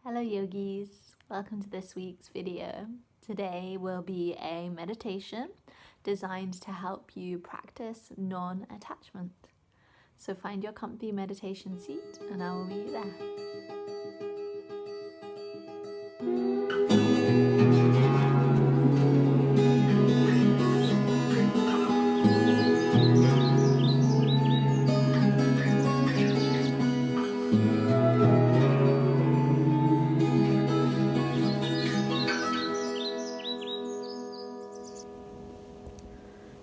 Hello yogis, welcome to this week's video. Today will be a meditation designed to help you practice non-attachment. So find your comfy meditation seat and I will meet you there.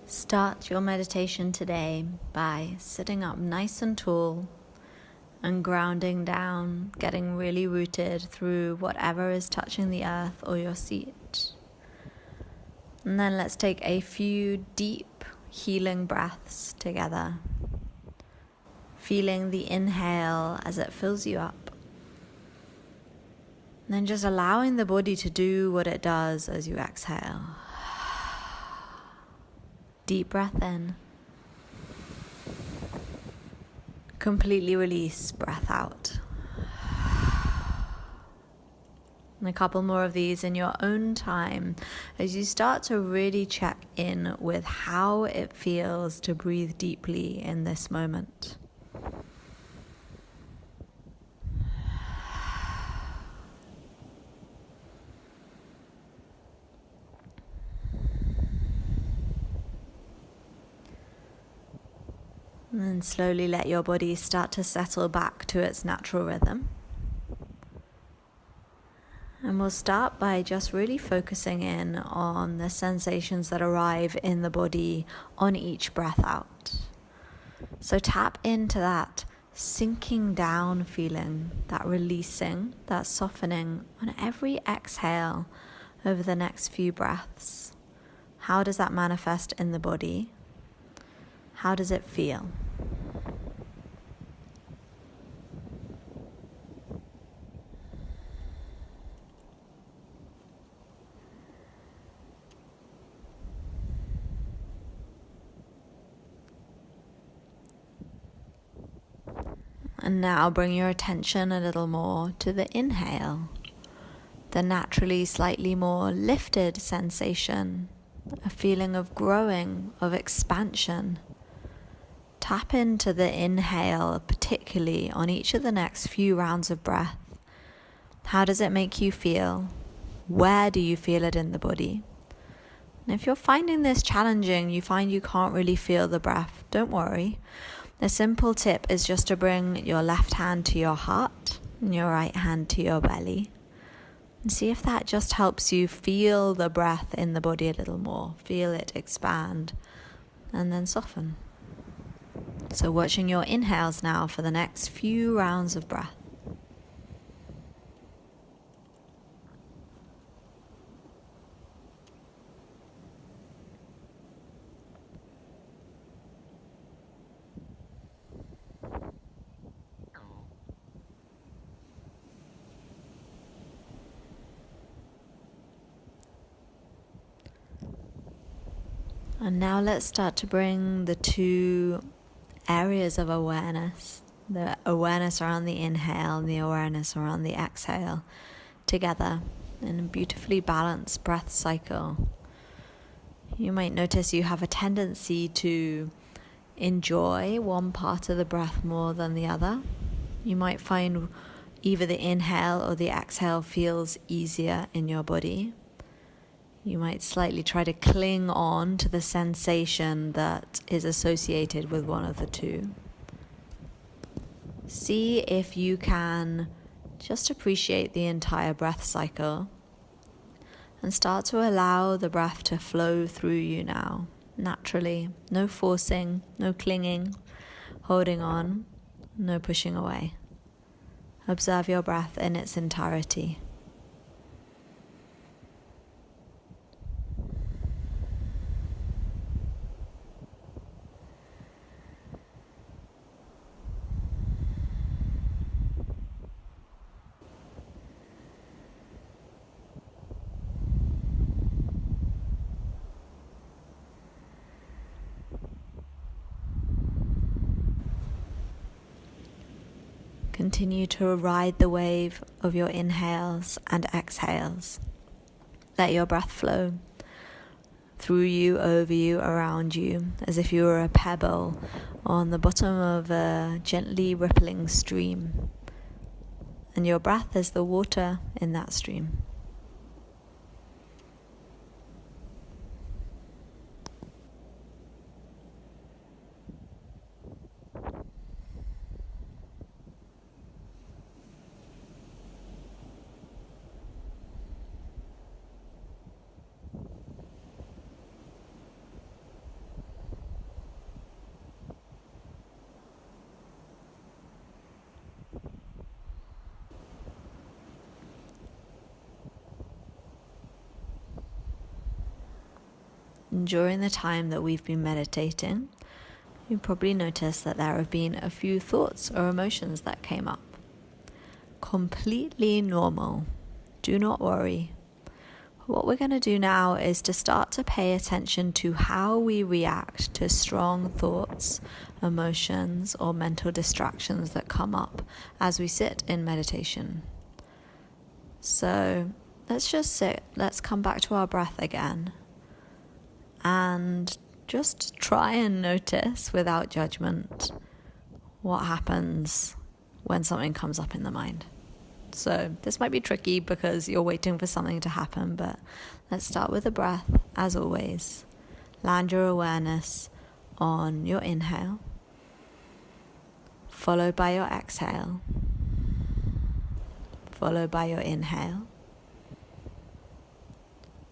Start your meditation today by sitting up nice and tall and grounding down, getting really rooted through whatever is touching the earth or your seat. And then let's take a few deep healing breaths together, feeling the inhale as it fills you up. And then just allowing the body to do what it does as you exhale. Deep breath in. Completely release, breath out. And a couple more of these in your own time as you start to really check in with how it feels to breathe deeply in this moment. And then slowly let your body start to settle back to its natural rhythm. And we'll start by just really focusing in on the sensations that arrive in the body on each breath out. So tap into that sinking down feeling, that releasing, that softening on every exhale over the next few breaths. How does that manifest in the body? How does it feel? And now bring your attention a little more to the inhale, the naturally slightly more lifted sensation, a feeling of growing, of expansion. Tap into the inhale, particularly on each of the next few rounds of breath. How does it make you feel? Where do you feel it in the body? And if you're finding this challenging, you find you can't really feel the breath, don't worry. A simple tip is just to bring your left hand to your heart and your right hand to your belly. And see if that just helps you feel the breath in the body a little more. Feel it expand and then soften. So watching your inhales now for the next few rounds of breath. And now let's start to bring the two areas of awareness, the awareness around the inhale and the awareness around the exhale, together in a beautifully balanced breath cycle. You might notice you have a tendency to enjoy one part of the breath more than the other. You might find either the inhale or the exhale feels easier in your body. You might slightly try to cling on to the sensation that is associated with one of the two. See if you can just appreciate the entire breath cycle and start to allow the breath to flow through you now, naturally. No forcing, no clinging, holding on, no pushing away. Observe your breath in its entirety. Continue to ride the wave of your inhales and exhales. Let your breath flow through you, over you, around you, as if you were a pebble on the bottom of a gently rippling stream. And your breath is the water in that stream. During the time that we've been meditating, you probably noticed that there have been a few thoughts or emotions that came up. Completely normal. Do not worry. What we're going to do now is to start to pay attention to how we react to strong thoughts, emotions, or mental distractions that come up as we sit in meditation. So let's just sit. Let's come back to our breath again. And just try and notice without judgment what happens when something comes up in the mind. So this might be tricky because you're waiting for something to happen, but let's start with the breath as always. Land your awareness on your inhale, followed by your exhale, followed by your inhale,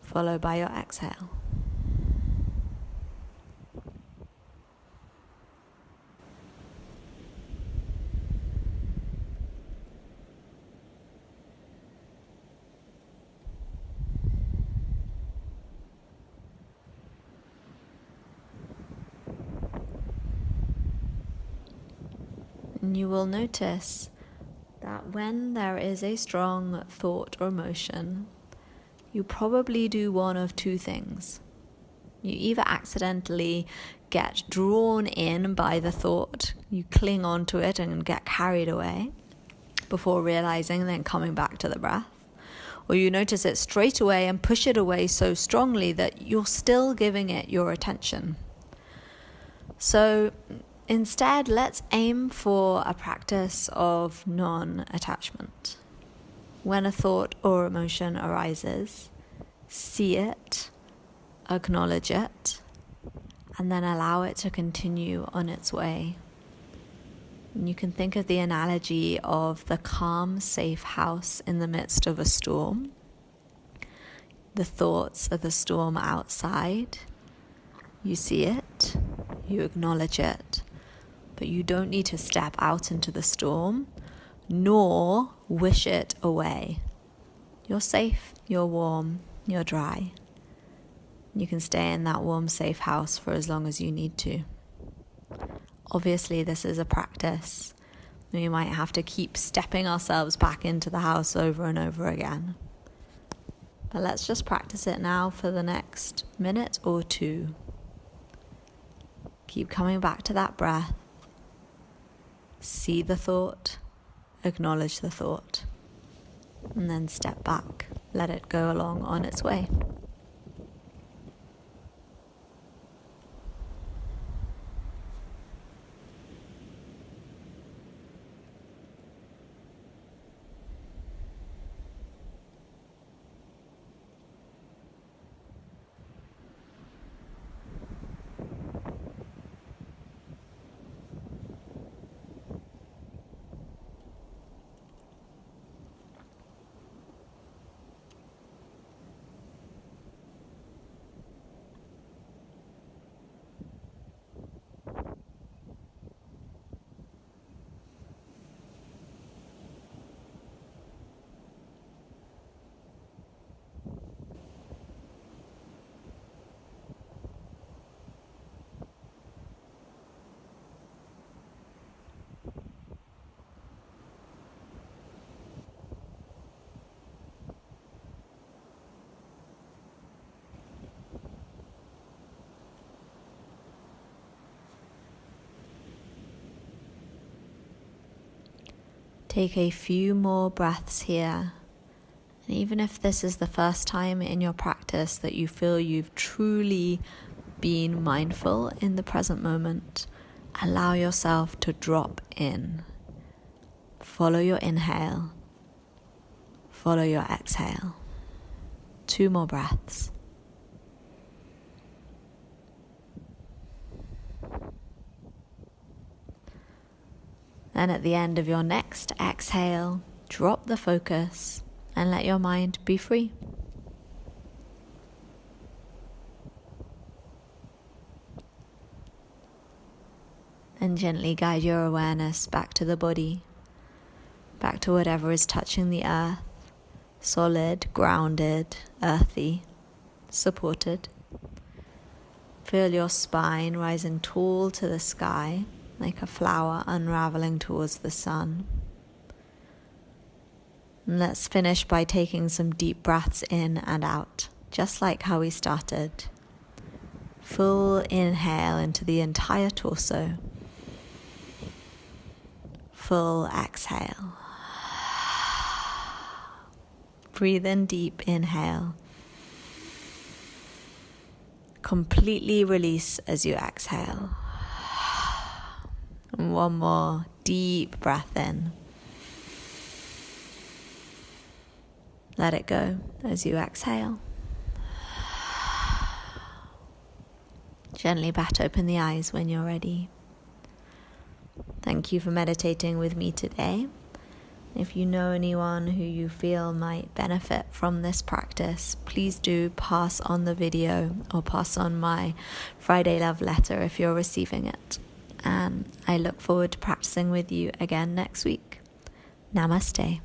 followed by your exhale. And you will notice that when there is a strong thought or emotion, you probably do one of two things. You either accidentally get drawn in by the thought, you cling onto it and get carried away before realizing and then coming back to the breath, or you notice it straight away and push it away so strongly that you're still giving it your attention. So instead, let's aim for a practice of non-attachment. When a thought or emotion arises, see it, acknowledge it, and then allow it to continue on its way. And you can think of the analogy of the calm, safe house in the midst of a storm. The thoughts of the storm outside. You see it, you acknowledge it, but you don't need to step out into the storm, nor wish it away. You're safe, you're warm, you're dry. You can stay in that warm, safe house for as long as you need to. Obviously, this is a practice. We might have to keep stepping ourselves back into the house over and over again. But let's just practice it now for the next minute or two. Keep coming back to that breath. See the thought, acknowledge the thought, and then step back. Let it go along on its way. Take a few more breaths here. And even if this is the first time in your practice that you feel you've truly been mindful in the present moment, allow yourself to drop in. Follow your inhale. Follow your exhale. 2 more breaths. Then at the end of your next exhale, drop the focus and let your mind be free. And gently guide your awareness back to the body, back to whatever is touching the earth, solid, grounded, earthy, supported. Feel your spine rising tall to the sky, like a flower unraveling towards the sun. And let's finish by taking some deep breaths in and out, just like how we started. Full inhale into the entire torso. Full exhale. Breathe in deep, inhale. Completely release as you exhale. And one more deep breath in. Let it go as you exhale. Gently bat open the eyes when you're ready. Thank you for meditating with me today. If you know anyone who you feel might benefit from this practice, please do pass on the video or pass on my Friday love letter if you're receiving it. And I look forward to practicing with you again next week. Namaste.